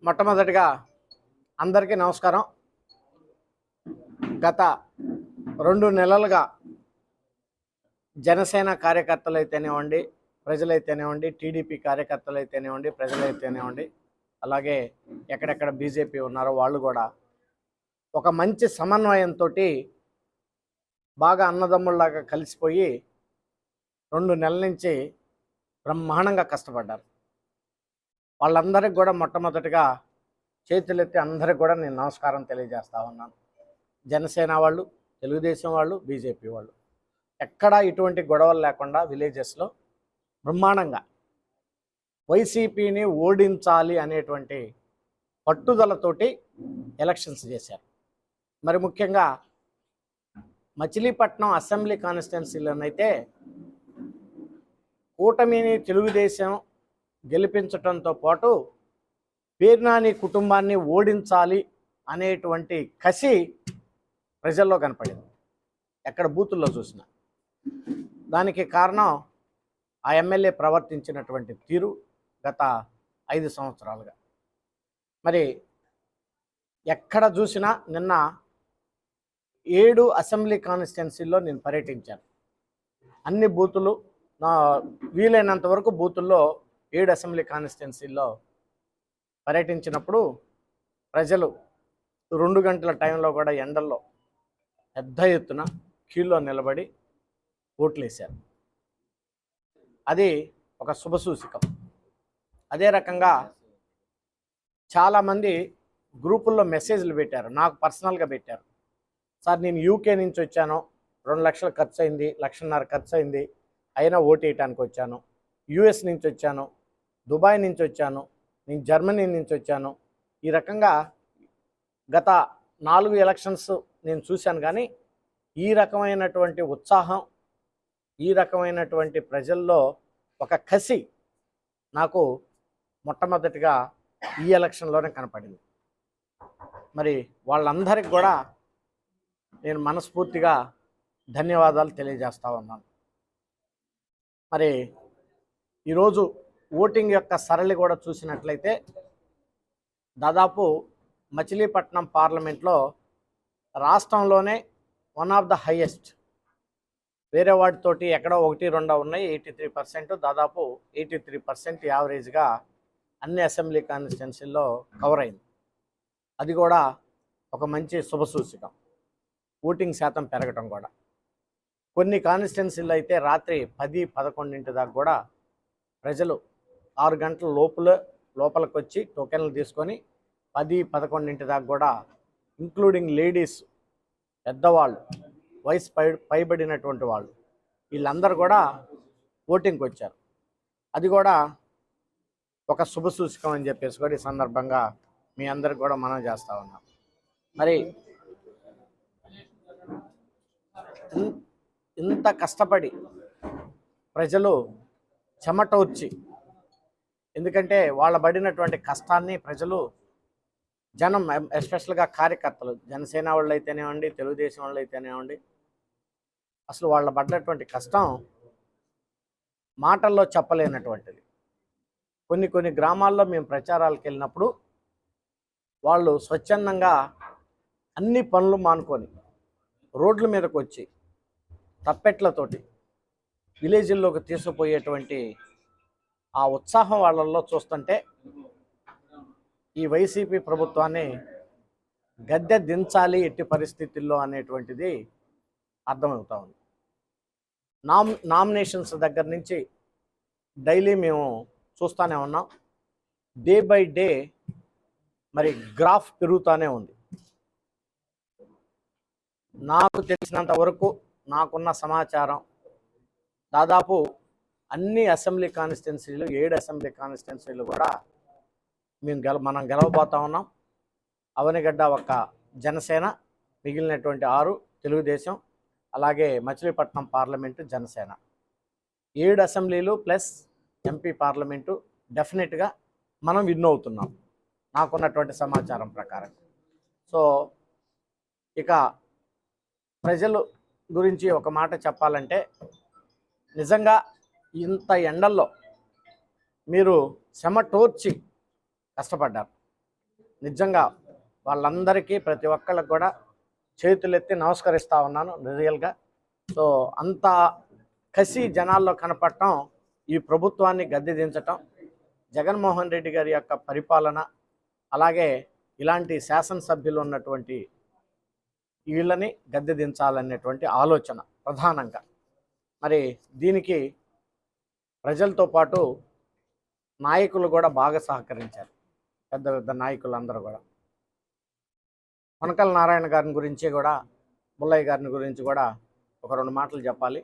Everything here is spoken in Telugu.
మొట్టమొదటిగా అందరికీ నమస్కారం. గత 2 నెలలుగా జనసేన కార్యకర్తలు అయితేనేవ్వండి, ప్రజలైతేనేవ్వండి, టీడీపీ కార్యకర్తలు అయితేనేవ్వండి, ప్రజలైతేనేవ్వండి, అలాగే ఎక్కడెక్కడ బీజేపీ ఉన్నారో వాళ్ళు కూడా ఒక మంచి సమన్వయంతో బాగా అన్నదమ్ముల్లాగా కలిసిపోయి 2 నెలల నుంచి బ్రహ్మాండంగా కష్టపడ్డారు. వాళ్ళందరికీ కూడా మొట్టమొదటిగా చేతులెత్తి అందరికి కూడా నేను నమస్కారం తెలియజేస్తా ఉన్నాను. జనసేన వాళ్ళు, తెలుగుదేశం వాళ్ళు, బీజేపీ వాళ్ళు ఎక్కడా ఇటువంటి గొడవలు లేకుండా విలేజెస్లో బ్రహ్మాండంగా వైసీపీని ఓడించాలి అనేటువంటి పట్టుదలతోటి ఎలక్షన్స్ చేశారు. మరి ముఖ్యంగా మచిలీపట్నం అసెంబ్లీ కాన్స్టిట్యున్సీలోనైతే కూటమిని తెలుగుదేశం గెలిపించడంతో పాటు పేర్నాని కుటుంబాన్ని ఓడించాలి అనేటువంటి కసి ప్రజల్లో కనపడింది, ఎక్కడ బూతుల్లో చూసినా. దానికి కారణం ఆ ఎమ్మెల్యే ప్రవర్తించినటువంటి తీరు గత 5 సంవత్సరాలుగా. మరి ఎక్కడ చూసినా నిన్న 7 అసెంబ్లీ కాన్స్టిట్యున్సీల్లో నేను పర్యటించాను. అన్ని బూతులు వీలైనంత వరకు బూతుల్లో 7 అసెంబ్లీ కాన్స్టిట్యున్సీల్లో పర్యటించినప్పుడు ప్రజలు 2 గంటల టైంలో కూడా ఎండల్లో పెద్ద ఎత్తున క్యూలో నిలబడి ఓట్లేశారు. అది ఒక శుభసూచకం. అదే రకంగా చాలామంది గ్రూపుల్లో మెసేజ్లు పెట్టారు, నాకు పర్సనల్గా పెట్టారు. సార్, నేను యూకే నుంచి వచ్చాను, 2 లక్షలు ఖర్చు అయింది, 1,50,000 ఖర్చు అయింది, అయినా ఓటు వేయటానికి వచ్చాను. యుఎస్ నుంచి వచ్చాను, దుబాయ్ నుంచి వచ్చాను, నేను జర్మనీ నుంచి వచ్చాను. ఈ రకంగా గత 4 ఎలక్షన్స్ నేను చూశాను. కానీ ఈ రకమైనటువంటి ఉత్సాహం, ఈ రకమైనటువంటి ప్రజల్లో ఒక కసి నాకు మొట్టమొదటిగా ఈ ఎలక్షన్లోనే కనపడింది. మరి వాళ్ళందరికీ కూడా నేను మనస్ఫూర్తిగా ధన్యవాదాలు తెలియజేస్తా ఉన్నాను. మరి ఈరోజు ఓటింగ్ యొక్క సరళి కూడా చూసినట్లయితే దాదాపు మచిలీపట్నం పార్లమెంట్లో రాష్ట్రంలోనే వన్ ఆఫ్ ద హైయెస్ట్, వేరే వాటితోటి ఎక్కడో 1-2 ఉన్నాయి, 83%, దాదాపు 83% యావరేజ్గా అన్ని అసెంబ్లీ కాన్స్టిట్యున్సీల్లో కవర్ అయింది. అది కూడా ఒక మంచి శుభసూచకం, ఓటింగ్ శాతం పెరగటం కూడా. కొన్ని కాన్స్టిట్యున్సీల్లో అయితే రాత్రి 10-11 దాకా కూడా ప్రజలు 6 గంటల లోపలికి వచ్చి టోకెన్లు తీసుకొని 10-11 దాకా కూడా, ఇంక్లూడింగ్ లేడీస్, పెద్దవాళ్ళు, వయసు పైబడినటువంటి వాళ్ళు, వీళ్ళందరూ కూడా ఓటింగ్కి వచ్చారు. అది కూడా ఒక శుభసూచకం అని చెప్పేసి కూడా ఈ సందర్భంగా మీ అందరికి కూడా మనం చేస్తూ ఉన్నాం. మరి ఇంత కష్టపడి ప్రజలు చెమటోర్చి, ఎందుకంటే వాళ్ళ పడినటువంటి కష్టాన్ని ప్రజలు, జనం, ఎస్పెషల్గా కార్యకర్తలు, జనసేన వాళ్ళు అయితేనేవ్వండి, తెలుగుదేశం వాళ్ళు అయితేనేవ్వండి, అసలు వాళ్ళ పడినటువంటి కష్టం మాటల్లో చెప్పలేనటువంటిది. కొన్ని గ్రామాల్లో మేము ప్రచారాలకు వెళ్ళినప్పుడు వాళ్ళు స్వచ్ఛందంగా అన్ని పనులు మానుకొని రోడ్ల మీదకి వచ్చి తప్పెట్లతోటి విలేజ్ల్లోకి తీసుకుపోయేటువంటి ఆ ఉత్సాహం వాళ్ళల్లో చూస్తుంటే ఈ వైసీపీ ప్రభుత్వాన్ని గద్దె దించాలి ఎట్టి పరిస్థితుల్లో అనేటువంటిది అర్థమవుతా ఉంది. నామినేషన్స్ దగ్గర నుంచి డైలీ మేము చూస్తూనే ఉన్నాం. డే బై డే మరి గ్రాఫ్ పెరుగుతూనే ఉంది. నాకు తెలిసినంత వరకు, నాకున్న సమాచారం, దాదాపు అన్ని అసెంబ్లీ కాన్స్టిట్యున్సీలు, 7 అసెంబ్లీ కాన్స్టిట్యున్సీలు కూడా మనం గెలవబోతా ఉన్నాం. అవనిగడ్డ ఒక జనసేన, మిగిలినటువంటి 6 తెలుగుదేశం, అలాగే మచిలీపట్నం పార్లమెంటు జనసేన. 7 అసెంబ్లీలు ప్లస్ ఎంపీ పార్లమెంటు డెఫినెట్గా మనం విన్ అవుతున్నాం నాకున్నటువంటి సమాచారం ప్రకారం. సో ఇక ప్రజలు గురించి ఒక మాట చెప్పాలంటే, నిజంగా ఇంత ఎండల్లో మీరు చెమటోర్చి కష్టపడ్డారు. నిజంగా వాళ్ళందరికీ ప్రతి ఒక్కళ్ళకి కూడా చేతులెత్తి నమస్కరిస్తూ ఉన్నాను రియల్గా. సో అంత కసి జనాల్లో కనపడటం, ఈ ప్రభుత్వాన్ని గద్దె దించటం, జగన్మోహన్ రెడ్డి గారి యొక్క పరిపాలన, అలాగే ఇలాంటి శాసనసభ్యులు ఉన్నటువంటి వీళ్ళని గద్దె దించాలనేటువంటి ఆలోచన ప్రధానంగా. మరి దీనికి ప్రజలతో పాటు నాయకులు కూడా బాగా సహకరించారు. పెద్ద పెద్ద నాయకులందరూ కూడా కొనకల నారాయణ గారిని గురించి కూడా, ముల్లయ్య గారిని గురించి కూడా ఒక 2 మాటలు చెప్పాలి.